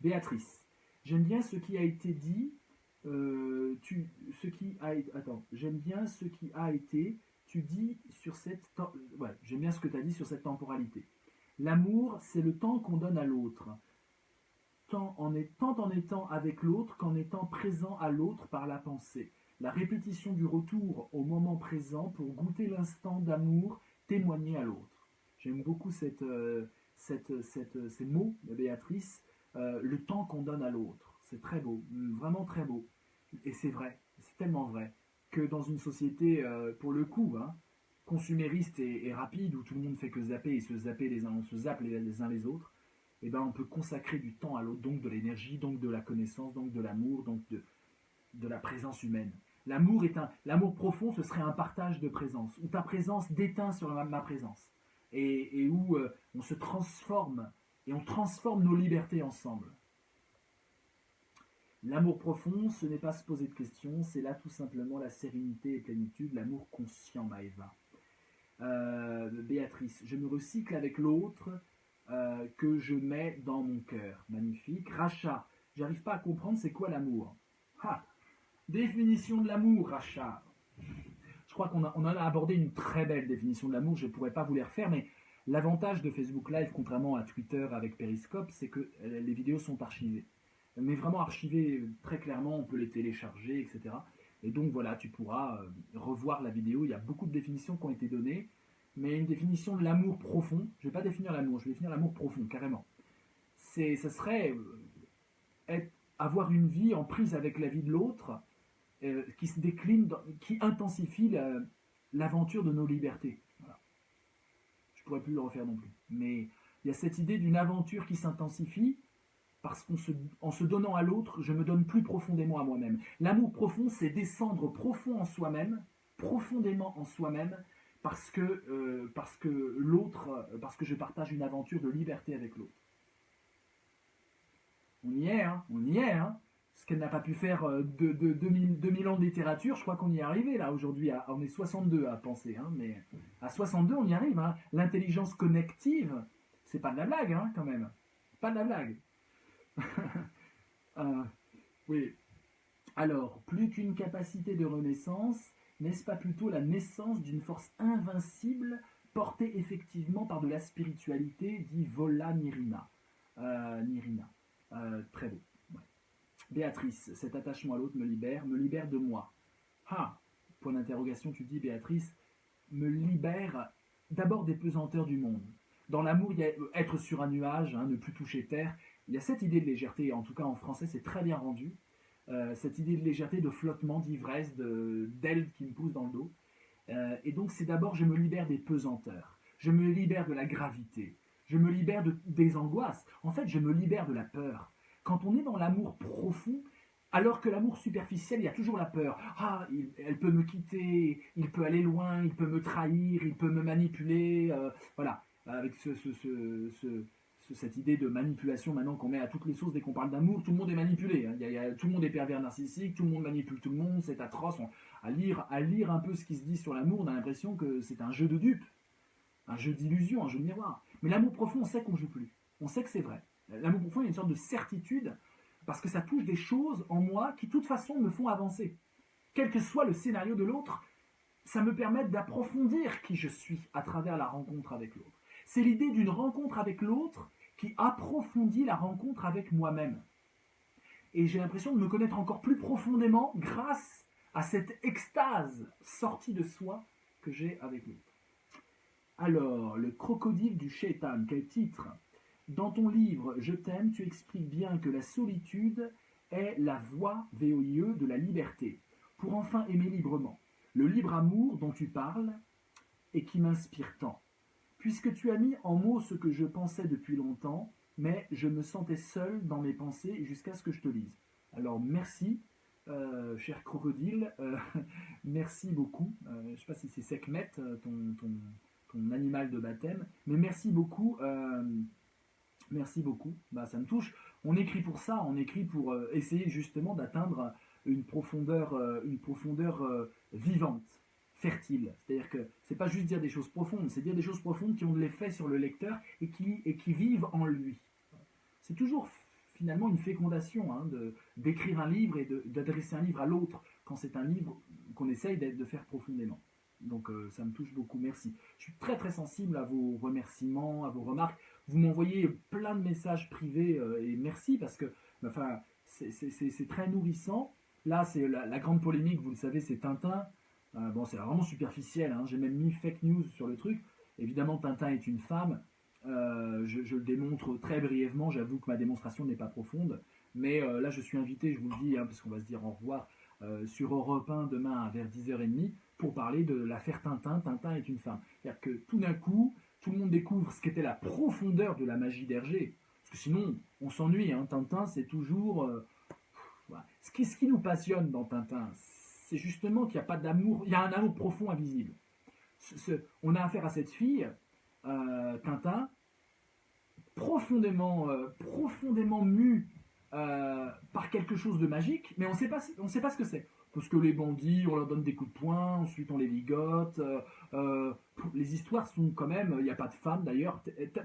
Béatrice, j'aime bien ce qui a été dit. J'aime bien ce qui a été. Tu dis sur cette. Ouais, j'aime bien ce que tu as dit sur cette temporalité. L'amour, c'est le temps qu'on donne à l'autre. Tant en étant avec l'autre qu'en étant présent à l'autre par la pensée. La répétition du retour au moment présent pour goûter l'instant d'amour témoigné à l'autre. J'aime beaucoup ces mots de Béatrice, le temps qu'on donne à l'autre. C'est très beau, vraiment très beau. Et c'est vrai, c'est tellement vrai, que dans une société, pour le coup, consumériste et rapide, où tout le monde fait que zapper et se zapper les uns, on se zappe les uns les autres, et ben on peut consacrer du temps à l'autre, donc de l'énergie, donc de la connaissance, donc de l'amour, donc de la présence humaine. L'amour profond, ce serait un partage de présence, où ta présence déteint sur ma présence, et où on se transforme, et on transforme nos libertés ensemble. L'amour profond, ce n'est pas se poser de questions, c'est là tout simplement la sérénité et plénitude, l'amour conscient, Maëva. Béatrice, je me recycle avec l'autre que je mets dans mon cœur. Magnifique. Racha, j'arrive pas à comprendre c'est quoi l'amour. Définition de l'amour, Racha. Je crois qu'on en a abordé une très belle définition de l'amour, je ne pourrais pas vous les refaire, mais L'avantage de Facebook Live, contrairement à Twitter avec Periscope, c'est que les vidéos sont archivées. Mais vraiment archivées très clairement, on peut les télécharger, etc. Et donc voilà, tu pourras revoir la vidéo. Il y a beaucoup de définitions qui ont été données, mais une définition de l'amour profond. Je ne vais pas définir l'amour, je vais définir l'amour profond, carrément. Ça serait avoir une vie en prise avec la vie de l'autre, qui se décline, qui intensifie l'aventure de nos libertés. Voilà. Je ne pourrais plus le refaire non plus. Mais il y a cette idée d'une aventure qui s'intensifie parce qu'en se donnant à l'autre, je me donne plus profondément à moi-même. L'amour profond, c'est descendre profond en soi-même, profondément en soi-même, parce que je partage une aventure de liberté avec l'autre. On y est, hein, on y est, hein. Ce qu'elle n'a pas pu faire de 2000 ans de littérature, je crois qu'on y est arrivé là aujourd'hui. On est 62 à penser, hein, mais à 62 on y arrive. Hein. L'intelligence connective, c'est pas de la blague, hein, quand même. Pas de la blague. Oui. Alors, plus qu'une capacité de renaissance, n'est-ce pas plutôt la naissance d'une force invincible portée effectivement par de la spiritualité, dit Vola Nirina. Nirina. Très beau. Ouais. Béatrice, cet attachement à l'autre me libère de moi. Ah, point d'interrogation, tu dis Béatrice, me libère d'abord des pesanteurs du monde. Dans l'amour, il y a être sur un nuage, hein, ne plus toucher terre. Il y a cette idée de légèreté, en tout cas en français, c'est très bien rendu. Cette idée de légèreté, de flottement, d'ivresse, d'ailes qui me poussent dans le dos. Et donc, c'est d'abord, je me libère des pesanteurs. Je me libère de la gravité. Je me libère des angoisses. En fait, je me libère de la peur. Quand on est dans l'amour profond, alors que l'amour superficiel, il y a toujours la peur. Ah, elle peut me quitter, il peut aller loin, il peut me trahir, il peut me manipuler. Voilà, avec cette idée de manipulation maintenant qu'on met à toutes les sources dès qu'on parle d'amour, tout le monde est manipulé. Hein. Tout le monde est pervers narcissique, tout le monde manipule tout le monde, c'est atroce. À lire un peu ce qui se dit sur l'amour, on a l'impression que c'est un jeu de dupes, un jeu d'illusion, un jeu de miroir. Mais l'amour profond, on sait qu'on ne joue plus. On sait que c'est vrai. L'amour profond, il y a une sorte de certitude, parce que ça touche des choses en moi qui, de toute façon, me font avancer. Quel que soit le scénario de l'autre, ça me permet d'approfondir qui je suis à travers la rencontre avec l'autre. C'est l'idée d'une rencontre avec l'autre qui approfondit la rencontre avec moi-même. Et j'ai l'impression de me connaître encore plus profondément grâce à cette extase sortie de soi que j'ai avec l'autre. Alors, le crocodile du Shaitan, quel titre? Dans ton livre « Je t'aime », tu expliques bien que la solitude est la voie, VOIE, de la liberté, pour enfin aimer librement. Le libre amour dont tu parles et qui m'inspire tant. Puisque tu as mis en mots ce que je pensais depuis longtemps, mais je me sentais seul dans mes pensées jusqu'à ce que je te lise. Alors merci, cher crocodile, merci beaucoup. Je ne sais pas si c'est Sekhmet, ton animal de baptême, mais merci beaucoup. Merci beaucoup, bah, ça me touche. On écrit pour ça, on écrit pour essayer justement d'atteindre une profondeur vivante, fertile. C'est-à-dire que c'est pas juste dire des choses profondes, c'est dire des choses profondes qui ont de l'effet sur le lecteur et qui vivent en lui. C'est toujours finalement une fécondation hein, d'écrire un livre et d'adresser un livre à l'autre quand c'est un livre qu'on essaye de faire profondément. Donc ça me touche beaucoup, merci. Je suis très très sensible à vos remerciements, à vos remarques. Vous m'envoyez plein de messages privés et merci parce que enfin, c'est très nourrissant. Là, c'est la grande polémique, vous le savez, c'est Tintin. Bon, c'est vraiment superficiel, hein. J'ai même mis fake news sur le truc. Évidemment, Tintin est une femme. Je le démontre très brièvement. J'avoue que ma démonstration n'est pas profonde. Mais là, je suis invité, je vous le dis, hein, parce qu'on va se dire au revoir sur Europe 1 demain vers 10h30 pour parler de l'affaire Tintin. Tintin est une femme. C'est-à-dire que tout d'un coup, tout le monde découvre ce qu'était la profondeur de la magie d'Hergé. Parce que sinon, on s'ennuie. Hein. Tintin, c'est toujours... voilà. Ce qui nous passionne dans Tintin, c'est justement qu'il n'y a pas d'amour. Il y a un amour profond invisible. On a affaire à cette fille, Tintin, profondément mue par quelque chose de magique, mais on ne sait pas ce que c'est. Parce que les bandits, on leur donne des coups de poing, ensuite on les ligote. Les histoires sont quand même... Il n'y a pas de femme d'ailleurs.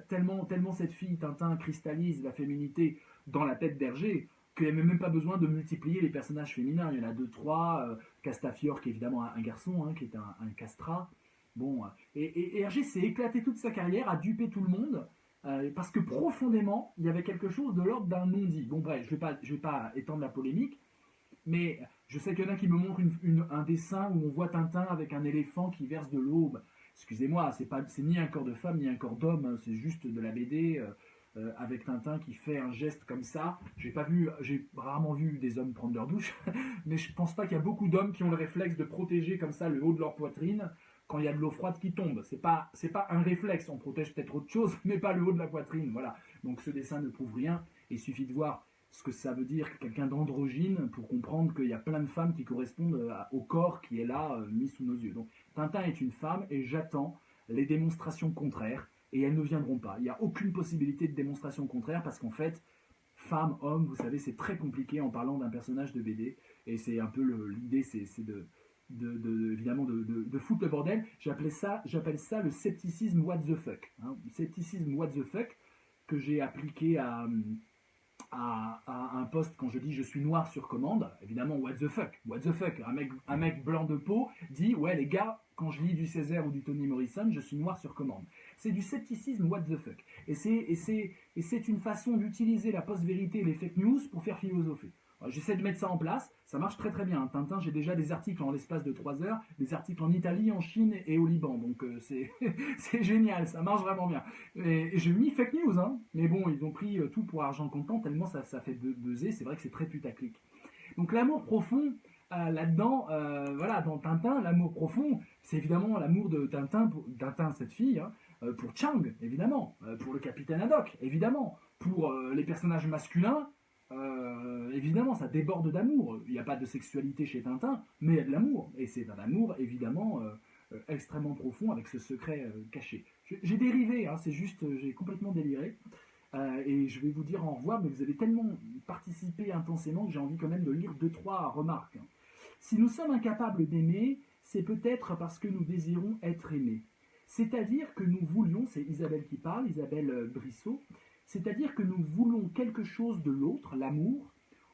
Tellement cette fille, Tintin, cristallise la féminité dans la tête d'Hergé qu'il n'y a même pas besoin de multiplier les personnages féminins. Il y en a 2, 3. Castafiore, qui est évidemment un garçon, hein, qui est un castrat. Bon, et Hergé s'est éclaté toute sa carrière à duper tout le monde, parce que profondément, il y avait quelque chose de l'ordre d'un non-dit. Bon, bref, je vais pas étendre la polémique, mais je sais qu'il y en a qui me montrent un dessin où on voit Tintin avec un éléphant qui verse de l'eau. Bah, excusez-moi, c'est ni un corps de femme ni un corps d'homme, hein, c'est juste de la BD avec Tintin qui fait un geste comme ça. J'ai rarement vu des hommes prendre leur douche, mais je pense pas qu'il y a beaucoup d'hommes qui ont le réflexe de protéger comme ça le haut de leur poitrine quand il y a de l'eau froide qui tombe. C'est pas un réflexe, on protège peut-être autre chose, mais pas le haut de la poitrine. Voilà. Donc ce dessin ne prouve rien. Il suffit de voir ce que ça veut dire quelqu'un d'androgyne pour comprendre qu'il y a plein de femmes qui correspondent au corps qui est là mis sous nos yeux. Donc Tintin est une femme et j'attends les démonstrations contraires et elles ne viendront pas. Il n'y a aucune possibilité de démonstration contraire parce qu'en fait, femme, homme, vous savez, c'est très compliqué en parlant d'un personnage de BD et c'est un peu l'idée, c'est évidemment de foutre le bordel. J'appelle ça le scepticisme what the fuck. Hein. Le scepticisme what the fuck que j'ai appliqué à un poste quand je dis je suis noir sur commande, évidemment, what the fuck, what the fuck. Un mec blanc de peau dit ouais les gars, quand je lis du Césaire ou du Toni Morrison, je suis noir sur commande. C'est du scepticisme what the fuck. Et c'est une façon d'utiliser la post-vérité et les fake news pour faire philosopher. J'essaie de mettre ça en place, ça marche très très bien. Tintin, j'ai déjà des articles en l'espace de 3 heures, des articles en Italie, en Chine et au Liban, donc c'est génial, ça marche vraiment bien. Et j'ai mis fake news, hein, mais bon, ils ont pris tout pour argent comptant, tellement ça fait buzzer, c'est vrai que c'est très putaclic. Donc l'amour profond, là-dedans, voilà, dans Tintin, l'amour profond, c'est évidemment l'amour de Tintin, cette fille, hein, pour Chang, évidemment, pour le capitaine Haddock, évidemment, pour les personnages masculins, évidemment, ça déborde d'amour. Il n'y a pas de sexualité chez Tintin, mais il y a de l'amour. Et c'est un amour, évidemment, extrêmement profond, avec ce secret caché. J'ai dérivé, hein, c'est juste, j'ai complètement déliré. Et je vais vous dire au revoir, mais vous avez tellement participé intensément que j'ai envie quand même de lire 2-3 remarques. Si nous sommes incapables d'aimer, c'est peut-être parce que nous désirons être aimés. C'est-à-dire que nous voulions, c'est Isabelle qui parle, Isabelle Brissot, c'est-à-dire que nous voulons quelque chose de l'autre, l'amour,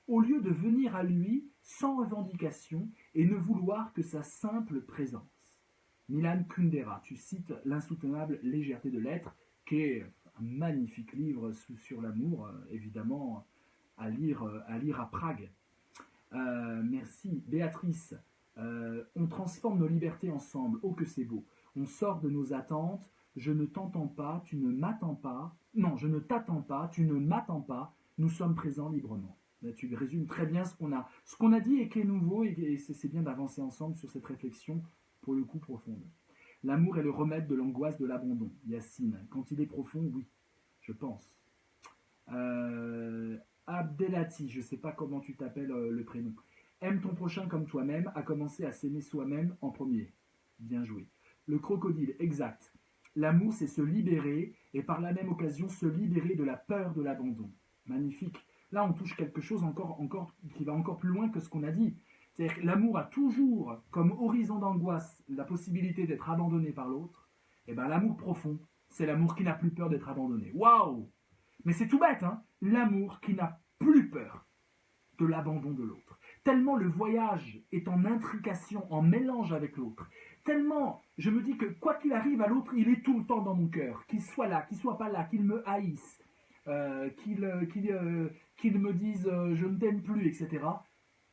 au lieu de venir à lui sans revendication et ne vouloir que sa simple présence. Milan Kundera, tu cites L'insoutenable légèreté de l'être, qui est un magnifique livre sur l'amour, évidemment, à lire à Prague. Merci. Béatrice, on transforme nos libertés ensemble, oh que c'est beau. On sort de nos attentes, je ne t'entends pas, tu ne m'attends pas, non, je ne t'attends pas, tu ne m'attends pas, nous sommes présents librement. Là, tu résumes très bien ce qu'on a dit et qui est nouveau, et c'est bien d'avancer ensemble sur cette réflexion, pour le coup, profonde. L'amour est le remède de l'angoisse de l'abandon. Yacine, quand il est profond, oui, je pense. Abdelati, je ne sais pas comment tu t'appelles le prénom. Aime ton prochain comme toi-même, à commencer à s'aimer soi-même en premier. Bien joué. Le crocodile, exact. L'amour, c'est se libérer, et par la même occasion, se libérer de la peur de l'abandon. Magnifique. Là, on touche quelque chose qui va encore plus loin que ce qu'on a dit. C'est-à-dire que l'amour a toujours, comme horizon d'angoisse, la possibilité d'être abandonné par l'autre. Et bien, l'amour profond, c'est l'amour qui n'a plus peur d'être abandonné. Waouh! Mais c'est tout bête, hein? L'amour qui n'a plus peur de l'abandon de l'autre. Tellement le voyage est en intrication, en mélange avec l'autre. Tellement, je me dis que quoi qu'il arrive à l'autre, il est tout le temps dans mon cœur. Qu'il soit là, qu'il soit pas là, qu'il me haïsse, qu'il me dise je ne t'aime plus, etc.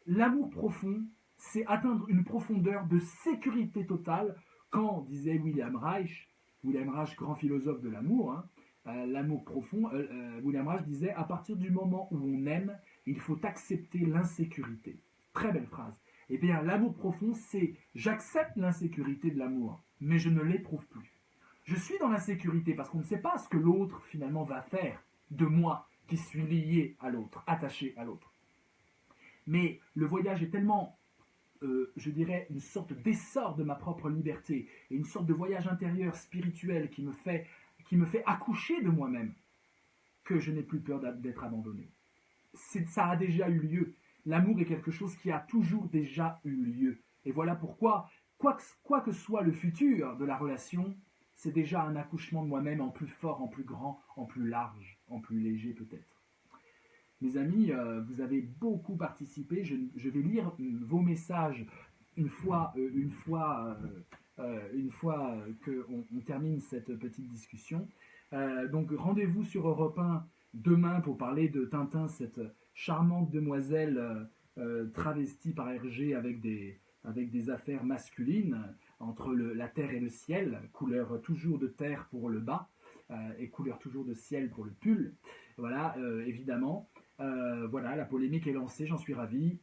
L'amour profond, c'est atteindre une profondeur de sécurité totale quand, disait William Reich, grand philosophe de l'amour, hein, l'amour profond, William Reich disait, à partir du moment où on aime, il faut accepter l'insécurité. Très belle phrase. Eh bien, l'amour profond, c'est j'accepte l'insécurité de l'amour, mais je ne l'éprouve plus. Je suis dans l'insécurité parce qu'on ne sait pas ce que l'autre finalement va faire de moi qui suis lié à l'autre, attaché à l'autre. Mais le voyage est tellement, je dirais, une sorte d'essor de ma propre liberté et une sorte de voyage intérieur spirituel qui me fait accoucher de moi-même que je n'ai plus peur d'être abandonné. Ça a déjà eu lieu. L'amour est quelque chose qui a toujours déjà eu lieu. Et voilà pourquoi, quoi que soit le futur de la relation, c'est déjà un accouchement de moi-même en plus fort, en plus grand, en plus large, en plus léger peut-être. Mes amis, vous avez beaucoup participé. Je vais lire vos messages une fois une fois qu'on termine cette petite discussion. Donc rendez-vous sur Europe 1 demain pour parler de Tintin, cette charmante demoiselle travestie par Hergé avec des affaires masculines entre la terre et le ciel, couleur toujours de terre pour le bas et couleur toujours de ciel pour le pull. Voilà, évidemment. Voilà, la polémique est lancée, j'en suis ravi.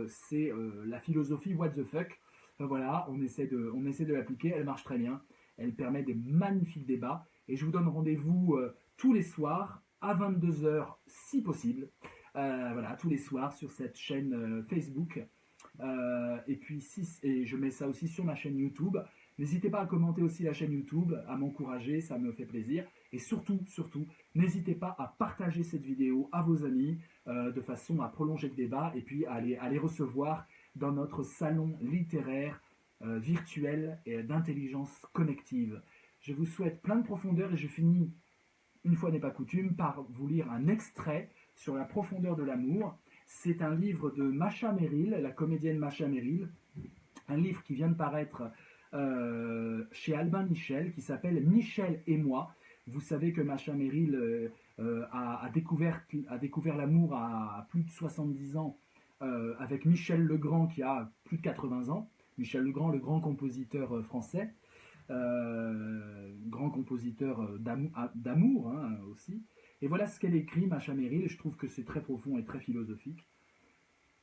C'est la philosophie what the fuck. Voilà, on essaie de l'appliquer, elle marche très bien. Elle permet des magnifiques débats. Et je vous donne rendez-vous tous les soirs à 22 heures si possible. Voilà, tous les soirs sur cette chaîne Facebook. Et puis, et je mets ça aussi sur ma chaîne YouTube. N'hésitez pas à commenter aussi la chaîne YouTube, à m'encourager, ça me fait plaisir. Et surtout, n'hésitez pas à partager cette vidéo à vos amis de façon à prolonger le débat et puis à les recevoir dans notre salon littéraire virtuel et d'intelligence connective. Je vous souhaite plein de profondeur et je finis, une fois n'est pas coutume, par vous lire un extrait sur la profondeur de l'amour. C'est un livre de Masha Merrill, la comédienne Masha Merrill, un livre qui vient de paraître chez Albin Michel, qui s'appelle Michel et moi. Vous savez que Masha Merrill a découvert l'amour à plus de 70 ans avec Michel Legrand qui a plus de 80 ans. Michel Legrand, le grand compositeur français, grand compositeur d'amour hein, aussi. Et voilà ce qu'elle écrit, Masha Merrill, et je trouve que c'est très profond et très philosophique.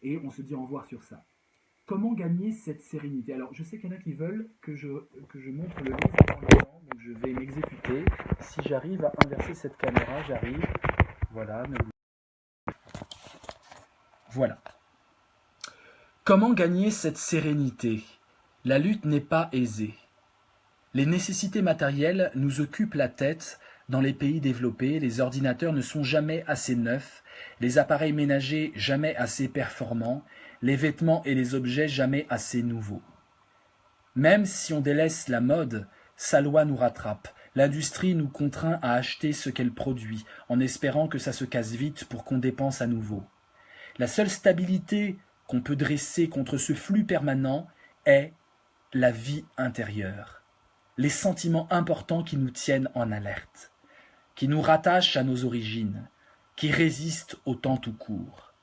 Et on se dit au revoir sur ça. Comment gagner cette sérénité? Alors, je sais qu'il y en a qui veulent que je montre le livre en même temps, donc je vais m'exécuter. Si j'arrive à inverser cette caméra, j'arrive. Voilà. Voilà. Comment gagner cette sérénité? La lutte n'est pas aisée. Les nécessités matérielles nous occupent la tête. Dans les pays développés, les ordinateurs ne sont jamais assez neufs, les appareils ménagers jamais assez performants, les vêtements et les objets jamais assez nouveaux. Même si on délaisse la mode, sa loi nous rattrape. L'industrie nous contraint à acheter ce qu'elle produit, en espérant que ça se casse vite pour qu'on dépense à nouveau. La seule stabilité qu'on peut dresser contre ce flux permanent est la vie intérieure, les sentiments importants qui nous tiennent en alerte, qui nous rattachent à nos origines, qui résistent au temps tout court.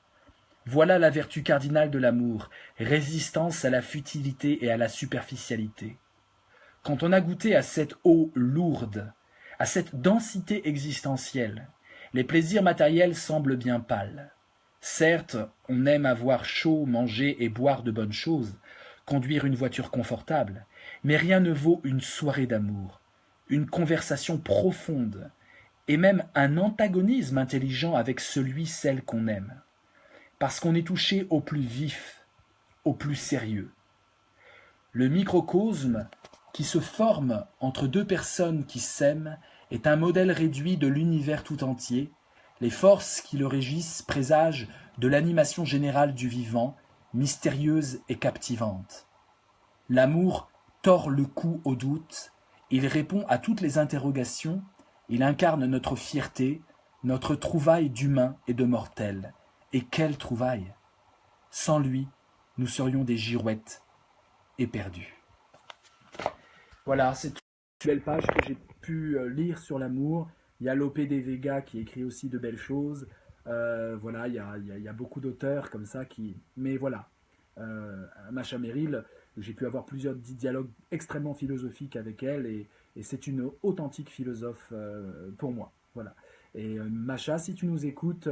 Voilà la vertu cardinale de l'amour, résistance à la futilité et à la superficialité. Quand on a goûté à cette eau lourde, à cette densité existentielle, les plaisirs matériels semblent bien pâles. Certes, on aime avoir chaud, manger et boire de bonnes choses, conduire une voiture confortable, mais rien ne vaut une soirée d'amour, une conversation profonde, et même un antagonisme intelligent avec celle qu'on aime, parce qu'on est touché au plus vif, au plus sérieux. Le microcosme qui se forme entre deux personnes qui s'aiment est un modèle réduit de l'univers tout entier. Les forces qui le régissent présagent de l'animation générale du vivant, mystérieuse et captivante. L'amour tord le cou au doute, il répond à toutes les interrogations, il incarne notre fierté, notre trouvaille d'humain et de mortel. Et quelle trouvaille! Sans lui, nous serions des girouettes éperdus. Voilà, c'est une belle page que j'ai pu lire sur l'amour. Il y a Lope de Vega qui écrit aussi de belles choses. Voilà, il y a beaucoup d'auteurs comme ça qui... Mais voilà, Masha Merrill, j'ai pu avoir plusieurs dialogues extrêmement philosophiques avec elle et c'est une authentique philosophe pour moi. Voilà. Et Masha, si tu nous écoutes,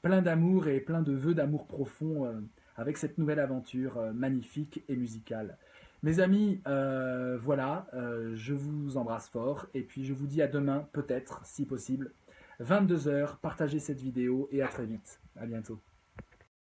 plein d'amour et plein de vœux d'amour profond avec cette nouvelle aventure magnifique et musicale. Mes amis, voilà, je vous embrasse fort et puis je vous dis à demain, peut-être, si possible, 22 h, partagez cette vidéo et à très vite. À bientôt.